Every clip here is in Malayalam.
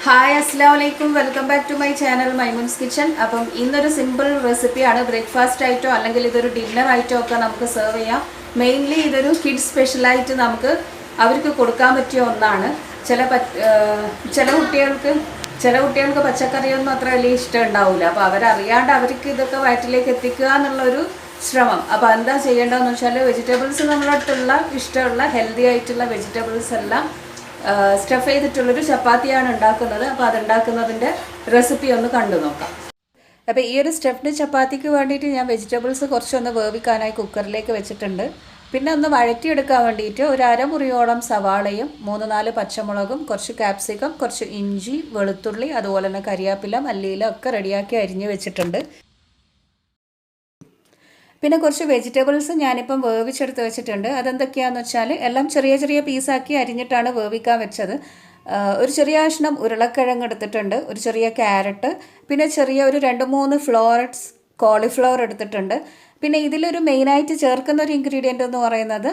ഹായ് അസ്സലാമലൈക്കും welcome back to my channel Maimoon's kitchen. അപ്പം ഇന്നൊരു സിമ്പിൾ റെസിപ്പിയാണ്. ബ്രേക്ക്ഫാസ്റ്റ് ആയിട്ടോ അല്ലെങ്കിൽ ഇതൊരു ഡിന്നർ ആയിട്ടോ ഒക്കെ നമുക്ക് സെർവ് ചെയ്യാം. മെയിൻലി ഇതൊരു കിഡ്സ് സ്പെഷ്യലായിട്ട് നമുക്ക് അവർക്ക് കൊടുക്കാൻ പറ്റിയ ഒന്നാണ്. ചില കുട്ടികൾക്ക് പച്ചക്കറിയൊന്നും അത്ര വലിയ ഇഷ്ടം ഉണ്ടാവില്ല. അപ്പോൾ അവരറിയാണ്ട് അവർക്ക് ഇതൊക്കെ വയറ്റിലേക്ക് എത്തിക്കുക എന്നുള്ളൊരു ശ്രമം. അപ്പോൾ എന്താ ചെയ്യേണ്ടതെന്ന് വെച്ചാൽ വെജിറ്റബിൾസ് നമ്മുടെ അടുത്തുള്ള ഇഷ്ടമുള്ള ഹെൽത്തി ആയിട്ടുള്ള വെജിറ്റബിൾസ് എല്ലാം സ്റ്റഫ് ചെയ്തിട്ടുള്ളൊരു ചപ്പാത്തിയാണ് ഉണ്ടാക്കുന്നത്. അപ്പോൾ അതുണ്ടാക്കുന്നതിൻ്റെ റെസിപ്പി ഒന്ന് കണ്ടു നോക്കാം. അപ്പോൾ ഈ ഒരു സ്റ്റഫ്ഡ് ചപ്പാത്തിക്ക് വേണ്ടിയിട്ട് ഞാൻ വെജിറ്റബിൾസ് കുറച്ചൊന്ന് വേവിക്കാനായി കുക്കറിലേക്ക് വെച്ചിട്ടുണ്ട്. പിന്നെ ഒന്ന് വഴറ്റിയെടുക്കാൻ വേണ്ടിയിട്ട് ഒരു അരമുറിയോളം സവാളയും 3-4 പച്ചമുളകും കുറച്ച് ക്യാപ്സിക്കം, കുറച്ച് ഇഞ്ചി, വെളുത്തുള്ളി, അതുപോലെ തന്നെ കരിയാപ്പില, മല്ലിയില ഒക്കെ റെഡിയാക്കി അരിഞ്ഞ് വെച്ചിട്ടുണ്ട്. പിന്നെ കുറച്ച് വെജിറ്റബിൾസ് ഞാനിപ്പം വേവിച്ചെടുത്ത് വെച്ചിട്ടുണ്ട്. അതെന്തൊക്കെയാണെന്ന് വെച്ചാൽ എല്ലാം ചെറിയ ചെറിയ പീസാക്കി അരിഞ്ഞിട്ടാണ് വേവിക്കാൻ വെച്ചത്. ഒരു ചെറിയ കഷ്ണം ഉരുളക്കിഴങ്ങ് എടുത്തിട്ടുണ്ട്, ഒരു ചെറിയ ക്യാരറ്റ്, പിന്നെ ചെറിയ ഒരു 2-3 ഫ്ലോററ്റ്സ് കോളിഫ്ലവർ എടുത്തിട്ടുണ്ട്. പിന്നെ ഇതിലൊരു മെയിനായിട്ട് ചേർക്കുന്ന ഒരു ഇൻഗ്രീഡിയൻ്റ് എന്ന് പറയുന്നത്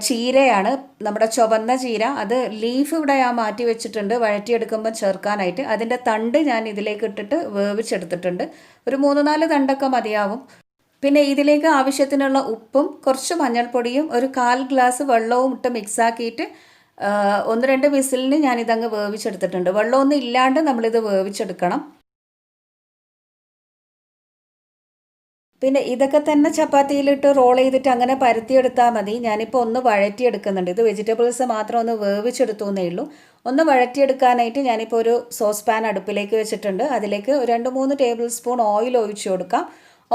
ചീരയാണ്. നമ്മുടെ ചുവന്ന ചീര, അത് ലീഫ് ഇവിടെ ഞാൻ മാറ്റി വെച്ചിട്ടുണ്ട് വഴറ്റിയെടുക്കുമ്പോൾ ചേർക്കാനായിട്ട്. അതിൻ്റെ തണ്ട് ഞാൻ ഇതിലേക്ക് ഇട്ടിട്ട് വേവിച്ചെടുത്തിട്ടുണ്ട്. ഒരു 3-4 തണ്ടൊക്കെ മതിയാവും. പിന്നെ ഇതിലേക്ക് ആവശ്യത്തിനുള്ള ഉപ്പും കുറച്ച് മഞ്ഞൾപ്പൊടിയും ഒരു 1/4 ഗ്ലാസ് വെള്ളവും ഇട്ട് മിക്സാക്കിയിട്ട് 1-2 വിസിലിന് ഞാനിതങ്ങ് വേവിച്ചെടുത്തിട്ടുണ്ട്. വെള്ളമൊന്നും ഇല്ലാണ്ട് നമ്മളിത് വേവിച്ചെടുക്കണം. പിന്നെ ഇതൊക്കെ തന്നെ ചപ്പാത്തിയിലിട്ട് റോൾ ചെയ്തിട്ട് അങ്ങനെ പരത്തിയെടുത്താൽ മതി. ഞാനിപ്പോൾ ഒന്ന് വഴറ്റിയെടുക്കുന്നുണ്ട്. ഇത് വെജിറ്റബിൾസ് മാത്രം ഒന്ന് വേവിച്ചെടുത്തു എന്നേ ഉള്ളൂ. ഒന്ന് വഴറ്റിയെടുക്കാനായിട്ട് ഞാനിപ്പോൾ ഒരു സോസ് പാൻ അടുപ്പിലേക്ക് വെച്ചിട്ടുണ്ട്. അതിലേക്ക് 2-3 ടേബിൾ സ്പൂൺ ഓയിൽ ഒഴിച്ചു കൊടുക്കാം.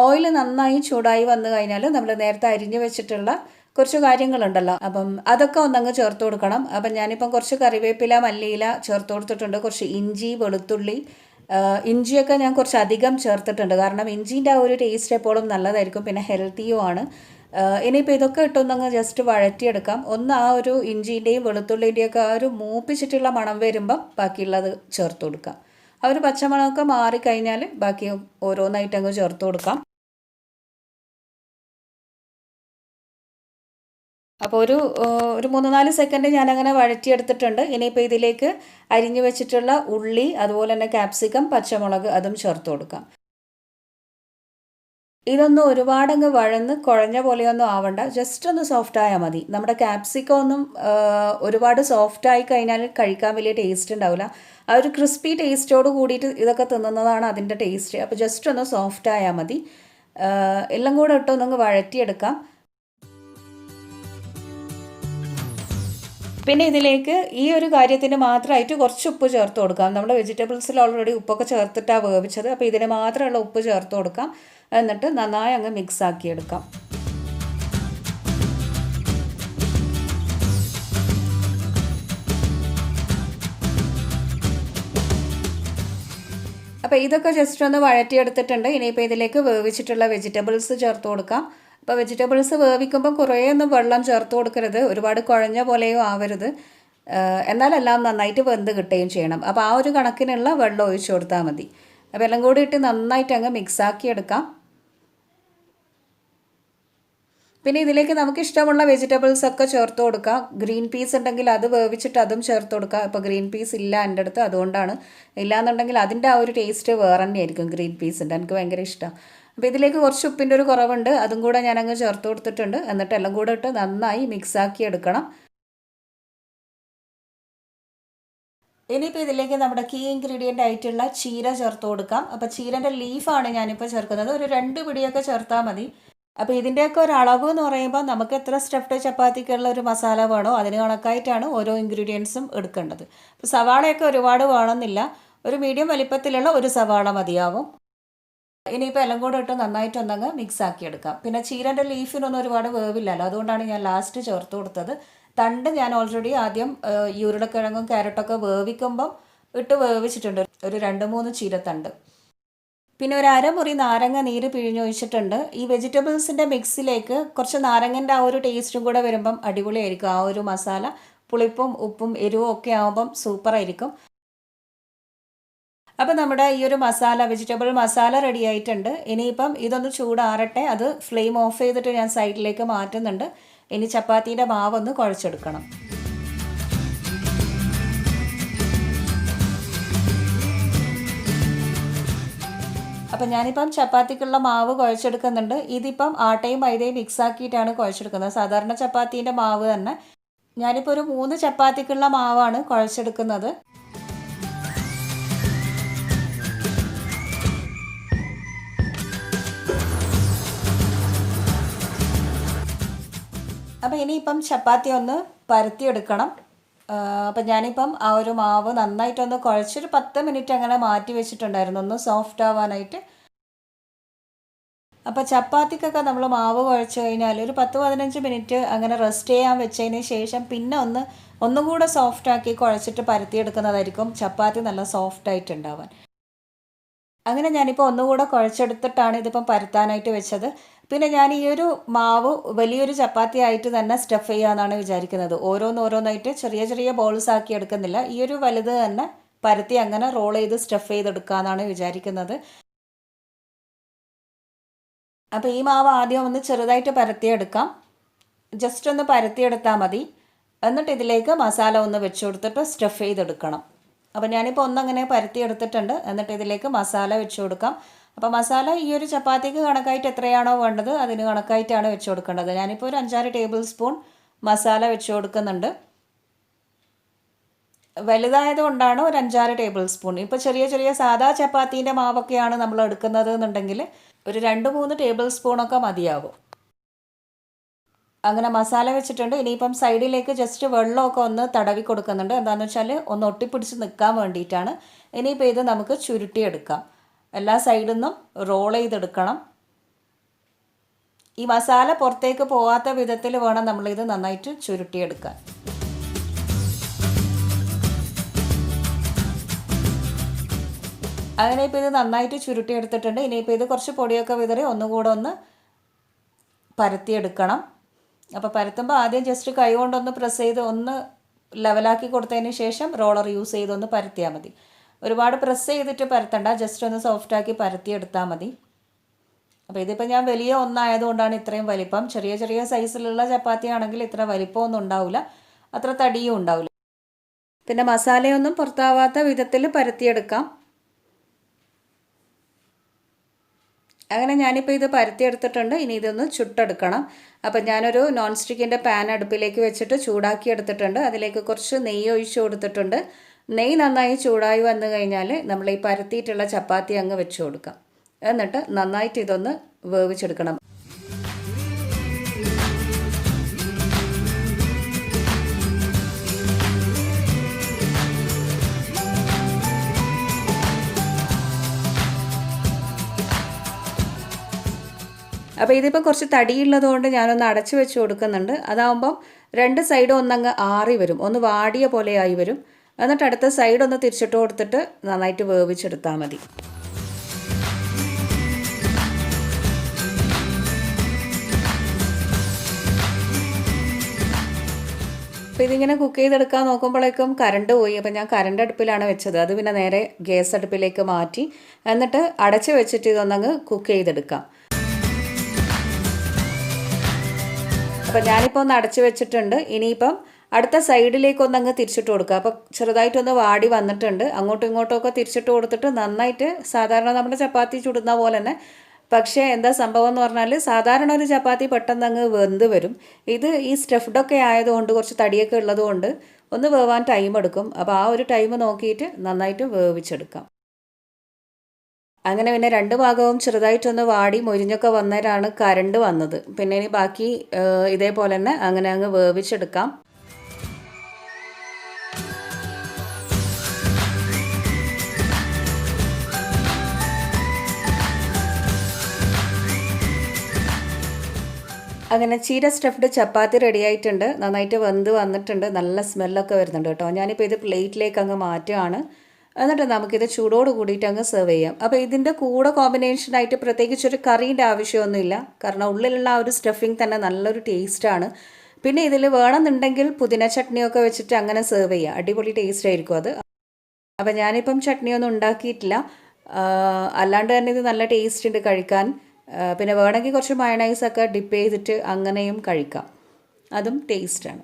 ഓയിൽ നന്നായി ചൂടായി വന്നു കഴിഞ്ഞാൽ നമ്മൾ നേരത്തെ അരിഞ്ഞു വെച്ചിട്ടുള്ള കുറച്ച് കാര്യങ്ങളുണ്ടല്ലോ, അപ്പം അതൊക്കെ ഒന്നങ്ങ് ചേർത്ത് കൊടുക്കണം. അപ്പം ഞാനിപ്പം കുറച്ച് കറിവേപ്പില, മല്ലിയില ചേർത്ത് കൊടുത്തിട്ടുണ്ട്. കുറച്ച് ഇഞ്ചി, വെളുത്തുള്ളി, ഇഞ്ചിയൊക്കെ ഞാൻ കുറച്ച് അധികം ചേർത്തിട്ടുണ്ട്. കാരണം ഇഞ്ചീൻ്റെ ആ ഒരു ടേസ്റ്റ് എപ്പോഴും നല്ലതായിരിക്കും, പിന്നെ ഹെൽത്തിയുമാണ്. ഇനിയിപ്പോൾ ഇതൊക്കെ ഇട്ടൊന്നങ്ങ് ജസ്റ്റ് വഴറ്റിയെടുക്കാം. ഒന്ന് ആ ഒരു ഇഞ്ചീൻ്റെയും വെളുത്തുള്ളിൻ്റെയൊക്കെ ആ ഒരു മൂപ്പിച്ചിട്ടുള്ള മണം വരുമ്പം ബാക്കിയുള്ളത് ചേർത്ത് കൊടുക്കാം. ആ ഒരു പച്ചമണമൊക്കെ മാറിക്കഴിഞ്ഞാൽ ബാക്കി ഓരോന്നായിട്ട് അങ്ങ് ചേർത്ത് കൊടുക്കാം. അപ്പോൾ ഒരു 3-4 സെക്കൻഡ് ഞാനങ്ങനെ വഴറ്റിയെടുത്തിട്ടുണ്ട്. ഇനിയിപ്പോൾ ഇതിലേക്ക് അരിഞ്ഞു വെച്ചിട്ടുള്ള ഉള്ളി, അതുപോലെ തന്നെ ക്യാപ്സിക്കം, പച്ചമുളക് അതും ചേർത്ത് കൊടുക്കാം. ഇതൊന്നും ഒരുപാടങ്ങ് വഴന്ന് കുഴഞ്ഞ പോലെയൊന്നും ആവണ്ട, ജസ്റ്റ് ഒന്ന് സോഫ്റ്റ് ആയാൽ മതി. നമ്മുടെ ക്യാപ്സിക്കം ഒന്നും ഒരുപാട് സോഫ്റ്റ് ആയി കഴിഞ്ഞാൽ കഴിക്കാൻ വലിയ ടേസ്റ്റ് ഉണ്ടാവില്ല. ആ ഒരു ക്രിസ്പി ടേസ്റ്റോട് കൂടിയിട്ട് ഇതൊക്കെ തിന്നുന്നതാണ് അതിൻ്റെ ടേസ്റ്റ്. അപ്പോൾ ജസ്റ്റ് ഒന്ന് സോഫ്റ്റ് ആയാൽ മതി. എല്ലാം കൂടെ ഇട്ടൊന്നങ്ങ് വഴറ്റിയെടുക്കാം. പിന്നെ ഇതിലേക്ക് ഈ ഒരു കാര്യത്തിന് മാത്രമായിട്ട് കുറച്ച് ഉപ്പ് ചേർത്ത് കൊടുക്കാം. നമ്മുടെ വെജിറ്റബിൾസിൽ ഓൾറെഡി ഉപ്പൊക്കെ ചേർത്തിട്ടാണ് വേവിച്ചത്. അപ്പോൾ ഇതിന് മാത്രമുള്ള ഉപ്പ് ചേർത്ത് കൊടുക്കാം. എന്നിട്ട് നന്നായി അങ്ങ് മിക്സ് ആക്കിയെടുക്കാം. അപ്പോൾ ഇതൊക്കെ ജസ്റ്റ് ഒന്ന് വഴറ്റിയെടുത്തിട്ടുണ്ട്. ഇനിയിപ്പോൾ ഇതിലേക്ക് വേവിച്ചിട്ടുള്ള വെജിറ്റബിൾസ് ചേർത്ത് കൊടുക്കാം. അപ്പോൾ വെജിറ്റബിൾസ് വേവിക്കുമ്പോൾ കുറേയൊന്നും വെള്ളം ചേർത്ത് കൊടുക്കരുത്, ഒരുപാട് കുഴഞ്ഞ പോലെയോ ആവരുത്. എന്നാലെല്ലാം നന്നായിട്ട് വെന്ത് കിട്ടുകയും ചെയ്യണം. അപ്പോൾ ആ ഒരു കണക്കിനുള്ള വെള്ളം ഒഴിച്ചു കൊടുത്താൽ മതി. അപ്പോൾ എല്ലാം കൂടി ഇട്ട് നന്നായിട്ട് അങ്ങ് മിക്സാക്കി എടുക്കാം. പിന്നെ ഇതിലേക്ക് നമുക്ക് ഇഷ്ടമുള്ള വെജിറ്റബിൾസ് ഒക്കെ ചേർത്ത് കൊടുക്കാം. ഗ്രീൻ പീസ് ഉണ്ടെങ്കിൽ അത് വേവിച്ചിട്ട് അതും ചേർത്ത് കൊടുക്കാം. ഇപ്പോൾ ഗ്രീൻ പീസ് ഇല്ല എൻ്റെ അടുത്ത്, അതുകൊണ്ടാണ്. ഇല്ലയെന്നുണ്ടെങ്കിൽ അതിൻ്റെ ആ ഒരു ടേസ്റ്റ് വേറെ തന്നെയായിരിക്കും ഗ്രീൻ പീസിൻ്റെ. എനിക്ക് ഭയങ്കര ഇഷ്ടമാണ്. അപ്പോൾ ഇതിലേക്ക് കുറച്ച് ഉപ്പിൻ്റെ ഒരു കുറവുണ്ട്, അതും കൂടെ ഞാനങ്ങ് ചേർത്ത് കൊടുത്തിട്ടുണ്ട്. എന്നിട്ട് എല്ലാം കൂടെ ഇട്ട് നന്നായി മിക്സാക്കി എടുക്കണം. ഇനിയിപ്പോൾ ഇതിലേക്ക് നമ്മുടെ കീ ഇൻഗ്രീഡിയൻ്റ് ആയിട്ടുള്ള ചീര ചേർത്ത് കൊടുക്കാം. അപ്പോൾ ചീരൻ്റെ ലീഫാണ് ഞാനിപ്പോൾ ചേർക്കുന്നത്. ഒരു 2 പിടിയൊക്കെ ചേർത്താൽ മതി. അപ്പോൾ ഇതിൻ്റെയൊക്കെ ഒരു അളവ് എന്ന് പറയുമ്പോൾ നമുക്ക് എത്ര സ്റ്റഫ്ഡ് ചപ്പാത്തിക്കുള്ള ഒരു മസാല വേണോ അതിന് കണക്കായിട്ടാണ് ഓരോ ഇൻഗ്രീഡിയൻസും എടുക്കേണ്ടത്. അപ്പോൾ സവാളയൊക്കെ ഒരുപാട് വേണമെന്നില്ല, ഒരു മീഡിയം വലിപ്പത്തിലുള്ള ഒരു സവാള മതിയാവും. ഇനിയിപ്പോൾ എല്ലാം കൂടെ ഇട്ട് നന്നായിട്ട് ഒന്നങ്ങ് മിക്സ് ആക്കിയെടുക്കാം. പിന്നെ ചീരൻ്റെ ലീഫിനൊന്നും ഒരുപാട് വേവില്ലല്ലോ, അതുകൊണ്ടാണ് ഞാൻ ലാസ്റ്റ് ചേർത്ത് കൊടുത്തത്. തണ്ട് ഞാൻ ഓൾറെഡി ആദ്യം ഈ ഉരുളക്കിഴങ്ങും ക്യാരറ്റൊക്കെ വേവിക്കുമ്പം ഇട്ട് വേവിച്ചിട്ടുണ്ട്, ഒരു 2-3 ചീരത്തണ്ട്. പിന്നെ ഒരു അരമുറി നാരങ്ങ നീര് പിഴിഞ്ഞൊഴിച്ചിട്ടുണ്ട്. ഈ വെജിറ്റബിൾസിൻ്റെ മിക്സിലേക്ക് കുറച്ച് നാരങ്ങൻ്റെ ആ ഒരു ടേസ്റ്റും കൂടെ വരുമ്പം അടിപൊളിയായിരിക്കും. ആ ഒരു മസാല പുളിപ്പും ഉപ്പും എരിവും ഒക്കെ ആകുമ്പം സൂപ്പറായിരിക്കും. അപ്പോൾ നമ്മുടെ ഈ ഒരു മസാല, വെജിറ്റബിൾ മസാല റെഡി ആയിട്ടുണ്ട്. ഇനിയിപ്പം ഇതൊന്ന് ചൂടാറട്ടെ. അത് ഫ്ലെയിം ഓഫ് ചെയ്തിട്ട് ഞാൻ സൈഡിലേക്ക് മാറ്റുന്നുണ്ട്. ഇനി ചപ്പാത്തിയുടെ മാവൊന്ന് കുഴച്ചെടുക്കണം. അപ്പം ഞാനിപ്പം ചപ്പാത്തിക്കുള്ള മാവ് കുഴച്ചെടുക്കുന്നുണ്ട്. ഇതിപ്പം ആട്ടയും മൈദയും മിക്സ് ആക്കിയിട്ടാണ് കുഴച്ചെടുക്കുന്നത്. സാധാരണ ചപ്പാത്തീൻ്റെ മാവ് തന്നെ. ഞാനിപ്പോൾ ഒരു 3 ചപ്പാത്തിക്കുള്ള മാവാണ് കുഴച്ചെടുക്കുന്നത്. അപ്പോൾ ഇനിയിപ്പം ചപ്പാത്തി ഒന്ന് പരത്തിയെടുക്കണം. അപ്പം ഞാനിപ്പം ആ ഒരു മാവ് നന്നായിട്ടൊന്ന് കുഴച്ചൊരു 10 മിനിറ്റ് അങ്ങനെ മാറ്റി വെച്ചിട്ടുണ്ടായിരുന്നു, ഒന്ന് സോഫ്റ്റ് ആവാനായിട്ട്. അപ്പോൾ ചപ്പാത്തിക്കൊക്കെ നമ്മൾ മാവ് കുഴച്ച് കഴിഞ്ഞാൽ ഒരു 10-15 മിനിറ്റ് അങ്ങനെ റെസ്റ്റ് ചെയ്യാൻ വെച്ചതിന് ശേഷം പിന്നെ ഒന്നും കൂടെ സോഫ്റ്റാക്കി കുഴച്ചിട്ട് പരത്തിയെടുക്കുന്നതായിരിക്കും ചപ്പാത്തി നല്ല സോഫ്റ്റായിട്ടുണ്ടാവാൻ. അങ്ങനെ ഞാനിപ്പോൾ ഒന്നുകൂടെ കുഴച്ചെടുത്തിട്ടാണ് ഇതിപ്പം പരത്താനായിട്ട് വെച്ചത്. പിന്നെ ഞാൻ ഈ ഒരു മാവ് വലിയൊരു ചപ്പാത്തി ആയിട്ട് തന്നെ സ്റ്റഫ് ചെയ്യാമെന്നാണ് വിചാരിക്കുന്നത്. ഓരോന്നോരോന്നായിട്ട് ചെറിയ ചെറിയ ബോൾസ് ആക്കി എടുക്കുന്നില്ല, ഈ ഒരു വലുത് തന്നെ പരത്തി അങ്ങനെ റോൾ ചെയ്ത് സ്റ്റഫ് ചെയ്തെടുക്കാമെന്നാണ് വിചാരിക്കുന്നത്. അപ്പോൾ ഈ മാവ് ആദ്യം ഒന്ന് ചെറുതായിട്ട് പരത്തിയെടുക്കാം. ജസ്റ്റ് ഒന്ന് പരത്തിയെടുത്താൽ മതി. എന്നിട്ട് ഇതിലേക്ക് മസാല ഒന്ന് വെച്ച് കൊടുത്തിട്ട് സ്റ്റഫ് ചെയ്തെടുക്കണം. അപ്പോൾ ഞാനിപ്പോൾ ഒന്നങ്ങനെ പരത്തിയെടുത്തിട്ടുണ്ട്. എന്നിട്ട് ഇതിലേക്ക് മസാല വെച്ച് കൊടുക്കാം. അപ്പോൾ മസാല ഈ ഒരു ചപ്പാത്തിക്ക് കണക്കായിട്ട് എത്രയാണോ വേണ്ടത് അതിന് കണക്കായിട്ടാണ് വെച്ച് കൊടുക്കേണ്ടത്. ഞാനിപ്പോൾ ഒരു 5-6 ടേബിൾ സ്പൂൺ മസാല വെച്ച് കൊടുക്കുന്നുണ്ട്. വലുതായത് കൊണ്ടാണ് ഒരു 5-6 ടേബിൾ സ്പൂൺ. ഇപ്പോൾ ചെറിയ ചെറിയ സാധാ ചപ്പാത്തീൻ്റെ മാവൊക്കെയാണ് നമ്മൾ എടുക്കുന്നത് എന്നുണ്ടെങ്കിൽ ഒരു 2-3 ടേബിൾ സ്പൂണൊക്കെ മതിയാകും. അങ്ങനെ മസാല വെച്ചിട്ടുണ്ട്. ഇനിയിപ്പം സൈഡിലേക്ക് ജസ്റ്റ് വെള്ളമൊക്കെ ഒന്ന് തടവി കൊടുക്കുന്നുണ്ട്. എന്താണെന്ന് വെച്ചാൽ ഒന്ന് ഒട്ടിപ്പിടിച്ച് നിൽക്കാൻ വേണ്ടിയിട്ടാണ്. ഇനിയിപ്പോൾ ഇത് നമുക്ക് ചുരുട്ടിയെടുക്കാം. എല്ലാ സൈഡിൽ നിന്നും റോൾ ചെയ്തെടുക്കണം. ഈ മസാല പുറത്തേക്ക് പോകാത്ത വിധത്തിൽ വേണം നമ്മളിത് നന്നായിട്ട് ചുരുട്ടിയെടുക്കാൻ. അങ്ങനെ ഇപ്പോൾ ഇത് നന്നായിട്ട് ചുരുട്ടിയെടുത്തിട്ടുണ്ട്. ഇനിയിപ്പോൾ ഇത് കുറച്ച് പൊടിയൊക്കെ വിതറി ഒന്നുകൂടെ ഒന്ന് പരത്തിയെടുക്കണം. അപ്പോൾ പരത്തുമ്പോൾ ആദ്യം ജസ്റ്റ് കൈ കൊണ്ടൊന്ന് പ്രസ് ചെയ്ത് ഒന്ന് ലെവലാക്കി കൊടുത്തതിന് ശേഷം റോളർ യൂസ് ചെയ്തൊന്ന് പരത്തിയാൽ മതി. ഒരുപാട് പ്രസ് ചെയ്തിട്ട് പരത്തണ്ട, ജസ്റ്റ് ഒന്ന് സോഫ്റ്റാക്കി പരത്തിയെടുത്താൽ മതി. അപ്പോൾ ഇതിപ്പോൾ ഞാൻ വലിയ ഒന്നായതുകൊണ്ടാണ് ഇത്രയും വലിപ്പം. ചെറിയ ചെറിയ സൈസിലുള്ള ചപ്പാത്തി ആണെങ്കിൽ ഇത്ര വലിപ്പമൊന്നും ഉണ്ടാവില്ല, അത്ര തടിയും ഉണ്ടാവില്ല. പിന്നെ മസാലയൊന്നും പുറത്താവാത്ത വിധത്തിൽ പരത്തിയെടുക്കാം. അങ്ങനെ ഞാനിപ്പോൾ ഇത് പരത്തിയെടുത്തിട്ടുണ്ട്. ഇനി ഇതൊന്ന് ചുട്ടെടുക്കണം. അപ്പം ഞാനൊരു നോൺ സ്റ്റിക്കിൻ്റെ പാൻ അടുപ്പിലേക്ക് വെച്ചിട്ട് ചൂടാക്കി എടുത്തിട്ടുണ്ട്. അതിലേക്ക് കുറച്ച് നെയ്യ് ഒഴിച്ച് കൊടുത്തിട്ടുണ്ട്. നെയ്യ് നന്നായി ചൂടായി വന്നു കഴിഞ്ഞാൽ നമ്മൾ ഈ പരത്തിയിട്ടുള്ള ചപ്പാത്തി അങ്ങ് വെച്ച് കൊടുക്കാം. എന്നിട്ട് നന്നായിട്ട് ഇതൊന്ന് വേവിച്ചെടുക്കണം. അപ്പോൾ ഇതിപ്പോൾ കുറച്ച് തടിയുള്ളതുകൊണ്ട് ഞാനൊന്ന് അടച്ച് വെച്ച് കൊടുക്കുന്നുണ്ട്. അതാകുമ്പം 2 സൈഡും ഒന്നങ്ങ് ആറി വരും, ഒന്ന് വാടിയ പോലെ ആയി വരും. എന്നിട്ട് അടുത്ത സൈഡ് ഒന്ന് തിരിച്ചിട്ട് കൊടുത്തിട്ട് നന്നായിട്ട് വേവിച്ചെടുത്താൽ മതി. അപ്പോൾ ഇതിങ്ങനെ കുക്ക് ചെയ്തെടുക്കാൻ നോക്കുമ്പോഴേക്കും കറണ്ട് പോയി. അപ്പോൾ ഞാൻ കറണ്ട് അടുപ്പിലാണ് വെച്ചത്. അത് പിന്നെ നേരെ ഗ്യാസ് അടുപ്പിലേക്ക് മാറ്റി എന്നിട്ട് അടച്ച് വെച്ചിട്ട് ഇതൊന്നങ്ങ് കുക്ക് ചെയ്തെടുക്കാം. അപ്പോൾ ഞാനിപ്പോൾ ഒന്ന് അടച്ച് വെച്ചിട്ടുണ്ട്. ഇനിയിപ്പം അടുത്ത സൈഡിലേക്കൊന്നങ്ങ് തിരിച്ചിട്ട് കൊടുക്കുക. അപ്പോൾ ചെറുതായിട്ടൊന്ന് വാടി വന്നിട്ടുണ്ട്. അങ്ങോട്ടും ഇങ്ങോട്ടുമൊക്കെ തിരിച്ചിട്ട് കൊടുത്തിട്ട് നന്നായിട്ട് സാധാരണ നമ്മുടെ ചപ്പാത്തി ചുടുന്ന പോലെ തന്നെ. പക്ഷേ എന്താ സംഭവം എന്ന് പറഞ്ഞാൽ സാധാരണ ഒരു ചപ്പാത്തി പെട്ടെന്ന് അങ്ങ് വെന്ത് വരും. ഇത് ഈ സ്റ്റഫ്ഡൊക്കെ ആയതുകൊണ്ട് കുറച്ച് തടിയൊക്കെ ഉള്ളതുകൊണ്ട് ഒന്ന് വേവാൻ ടൈം എടുക്കും. അപ്പോൾ ആ ഒരു ടൈം നോക്കിയിട്ട് നന്നായിട്ട് വേവിച്ചെടുക്കാം. അങ്ങനെ പിന്നെ 2 ഭാഗവും ചെറുതായിട്ടൊന്ന് വാടി മൊരിഞ്ഞൊക്കെ വന്നേരാണ് കരണ്ട് വന്നത്. പിന്നെ ഇനി ബാക്കി ഇതേപോലെ തന്നെ അങ്ങനെ അങ്ങ് വേവിച്ചെടുക്കാം. അങ്ങനെ ചീര സ്റ്റഫ്ഡ് ചപ്പാത്തി റെഡി ആയിട്ടുണ്ട്. നന്നായിട്ട് വെന്ത് വന്നിട്ടുണ്ട്. നല്ല സ്മെല്ലൊക്കെ വരുന്നുണ്ട് കേട്ടോ. ഞാനിപ്പോൾ ഇത് പ്ലേറ്റിലേക്ക് അങ്ങ് മാറ്റുകയാണ്. എന്നിട്ട് നമുക്കിത് ചൂടോട് കൂടിയിട്ട് അങ്ങ് സെർവ് ചെയ്യാം. അപ്പോൾ ഇതിൻ്റെ കൂടെ കോമ്പിനേഷനായിട്ട് പ്രത്യേകിച്ചൊരു കറീൻ്റെ ആവശ്യമൊന്നുമില്ല. കാരണം ഉള്ളിലുള്ള ആ ഒരു സ്റ്റഫിങ് തന്നെ നല്ലൊരു ടേസ്റ്റാണ്. പിന്നെ ഇതിൽ വേണമെന്നുണ്ടെങ്കിൽ പുതിന ചട്നിയൊക്കെ വെച്ചിട്ട് അങ്ങനെ സെർവ് ചെയ്യാം. അടിപൊളി ടേസ്റ്റ് ആയിരിക്കും അത്. അപ്പോൾ ഞാനിപ്പം ചട്നിയൊന്നും ഉണ്ടാക്കിയിട്ടില്ല. അല്ലാണ്ട് തന്നെ ഇത് നല്ല ടേസ്റ്റ് ഉണ്ട് കഴിക്കാൻ. പിന്നെ വേണമെങ്കിൽ കുറച്ച് മയണൈസൊക്കെ ഡിപ്പ് ചെയ്തിട്ട് അങ്ങനെയും കഴിക്കാം, അതും ടേസ്റ്റാണ്.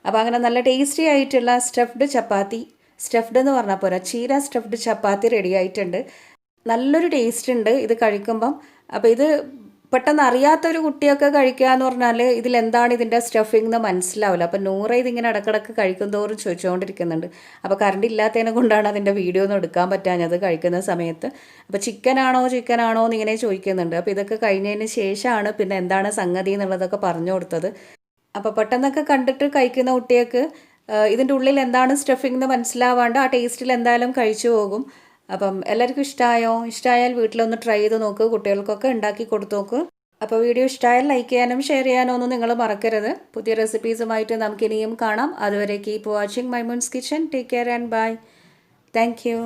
അപ്പോൾ അങ്ങനെ നല്ല ടേസ്റ്റി ആയിട്ടുള്ള സ്റ്റഫ്ഡ് ചപ്പാത്തി, സ്റ്റഫ്ഡ് എന്ന് പറഞ്ഞാൽ പോരാ, ചീര സ്റ്റഫ്ഡ് ചപ്പാത്തി റെഡി ആയിട്ടുണ്ട്. നല്ലൊരു ടേസ്റ്റ് ഉണ്ട് ഇത് കഴിക്കുമ്പം. അപ്പോൾ ഇത് പെട്ടെന്ന് അറിയാത്തൊരു കുട്ടിയൊക്കെ കഴിക്കുക എന്ന് പറഞ്ഞാൽ ഇതിലെന്താണ് ഇതിൻ്റെ സ്റ്റഫിംഗ് എന്ന് മനസ്സിലാവില്ല. അപ്പോൾ നൂറ് ഇതിങ്ങനെ ഇടക്കിടക്ക് കഴിക്കും തോറും ചോദിച്ചുകൊണ്ടിരിക്കുന്നുണ്ട്. അപ്പോൾ കറണ്ട് ഇല്ലാത്തതിനെ കൊണ്ടാണ് അതിൻ്റെ വീഡിയോ ഒന്നും എടുക്കാൻ പറ്റാഞ്ഞത് കഴിക്കുന്ന സമയത്ത്. അപ്പോൾ ചിക്കനാണോ എന്ന് ഇങ്ങനെ ചോദിക്കുന്നുണ്ട്. അപ്പോൾ ഇതൊക്കെ കഴിഞ്ഞതിന് ശേഷമാണ് പിന്നെ എന്താണ് സംഗതി എന്നുള്ളതൊക്കെ പറഞ്ഞു കൊടുത്തത്. അപ്പോൾ പെട്ടെന്നൊക്കെ കണ്ടിട്ട് കഴിക്കുന്ന കുട്ടികൾക്ക് ഇതിൻ്റെ ഉള്ളിൽ എന്താണ് സ്റ്റഫിംഗ് എന്ന് മനസ്സിലാവാണ്ട് ആ ടേസ്റ്റിൽ എന്തായാലും കഴിച്ചു പോകും. അപ്പം എല്ലാവർക്കും ഇഷ്ടമായാൽ വീട്ടിലൊന്ന് ട്രൈ ചെയ്ത് നോക്ക്, കുട്ടികൾക്കൊക്കെ ഉണ്ടാക്കി കൊടുത്തു നോക്ക്. അപ്പോൾ വീഡിയോ ഇഷ്ടമായാൽ ലൈക്ക് ചെയ്യാനും ഷെയർ ചെയ്യാനും ഒന്നും നിങ്ങൾ മറക്കരുത്. പുതിയ റെസിപ്പീസുമായിട്ട് നമുക്കിനിയും കാണാം. അതുവരെ keep watching Maimoon's kitchen. Take care and bye. Thank U.